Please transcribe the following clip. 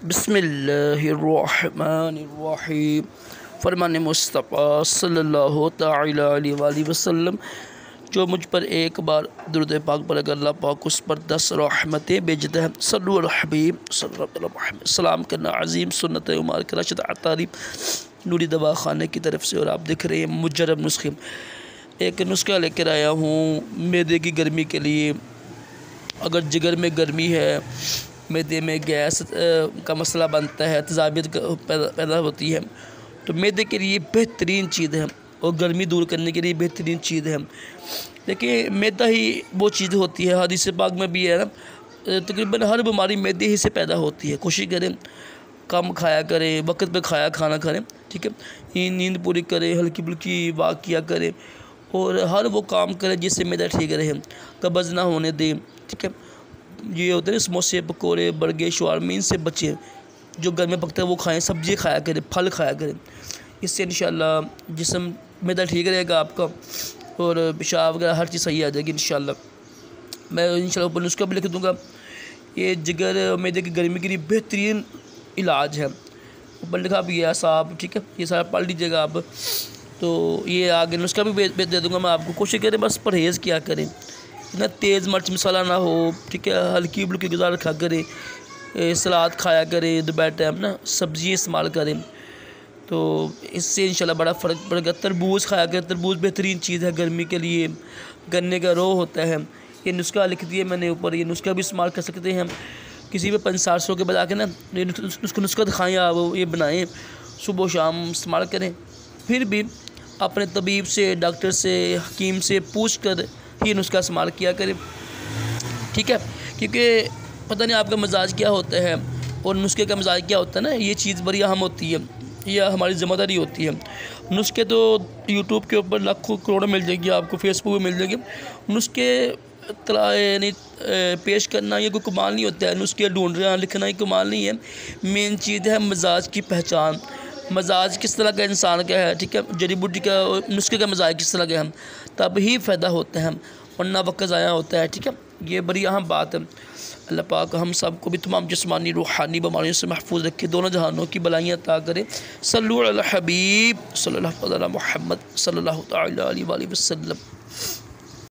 बिस्मिल्लाहिर्रहमानिर्रहीम। फरमान मुस्तफ़ा सल्लल्लाहु तआला अलैहि वसल्लम, जो मुझ पर एक बार दुरूद पाक पर अगर अल्लाह पाक उस पर 10 रहमतें भेजता है। सल्लु अला हबीब सल्लल्लाहु अलैहि वसल्लम। सलाम करना अज़ीम सुन्नत उमर के रशद तारीफ नूरी दवा खाने की तरफ से। और आप देख रहे हैं मुजरब नुस्खे। एक नुस्खा लेकर आया हूँ मैदे की गर्मी के लिए। अगर जिगर में गर्मी है, मैदे में गैस का मसला बनता है, तेज़ाबियत पैदा होती है, तो मैदे के लिए बेहतरीन चीज़ है और गर्मी दूर करने के लिए बेहतरीन चीज़ है। देखिए, मैदा ही वो चीज़ होती है, हदीस पाक में भी है ना, तकरीबन हर बीमारी मैदे ही से पैदा होती है। कोशिश करें कम खाया करें, वक्त पे खाना करें, ठीक है। नींद पूरी करें, हल्की फुल्की वाक किया करें और हर वो काम करें जिससे मैदा ठीक रहे, कब्ज़ ना होने दें, ठीक है। ये होते हैं समोसे, पकोड़े, बर्गर, शवारमीन से बचें। जो घर में पकता है वो खाएं, सब्ज़ी खाया करें, फल खाया करें। इससे इंशाल्लाह जिस्म मैदा ठीक रहेगा आपका और पेशाब वगैरह हर चीज़ सही आ जाएगी इंशाल्लाह। मैं इंशाल्लाह ऊपर नुस्खा भी लिख दूँगा। ये जिगर और मैदे की गर्मी के लिए बेहतरीन इलाज है, ऊपर लिखा भी है साहब, ठीक है। ये सारा पढ़ लीजिएगा आप। तो ये आगे नुस्खा भी दे दूँगा मैं आपको। कोशिश करें बस परहेज़ किया करें, इतना तेज़ मिर्च मसाला ना हो, ठीक है। हल्की फुल्की ग़िज़ा रखा करें, सलाद खाया करें, दोपहर टाइम ना सब्ज़ी इस्तेमाल करें, तो इससे इंशाल्लाह बड़ा फ़र्क पड़ेगा। तरबूज खाया करें, तरबूज बेहतरीन चीज़ है गर्मी के लिए। गन्ने का रो होता है, ये नुस्खा लिख दिया मैंने ऊपर। ये नुस्खा भी इस्तेमाल कर सकते हैं। किसी भी 500 के बाद आके ना ये नुस्खा दिखाएँ आप, ये बनाएँ, सुबह शाम इस्तेमाल करें। फिर भी अपने तबीब से, डॉक्टर से, हकीम से पूछ कर ये नुस्खा इस्तेमाल किया करें, ठीक है। क्योंकि पता नहीं आपका मिजाज क्या होता है और नुस्खे का मिजाज क्या होता है ना, ये चीज़ बड़ी अहम होती है, यह हमारी ज़िम्मेदारी होती है। नुस्खे तो यूट्यूब के ऊपर लाखों करोड़ों मिल जाएगी आपको, फेसबुक पर मिल जाएगी। नुस्खे यानी पेश करना ये कोई कमाल नहीं होता है, नुस्खे ढूंढ रहे हैं लिखना ही कमाल नहीं है। मेन चीज़ है मिजाज की पहचान, मजाज किस तरह का इंसान का है, ठीक है। जड़ी बूटी का नुस्खे का मजाज किस तरह का है, तब ही फ़ायदा होता है, वरना वक्त ज़ाया होता है, ठीक है। ये बड़ी अहम बात है। अल्लाह पाक हम सब को भी तमाम जिस्मानी रूहानी बीमारियों से महफूज रखे, दोनों जहानों की भलाइयाँ अता करे। सल्लु अला हबीब सल्लल्लाहु अलैहि मुहम्मद सल्लल्लाहु अलैहि वसल्लम।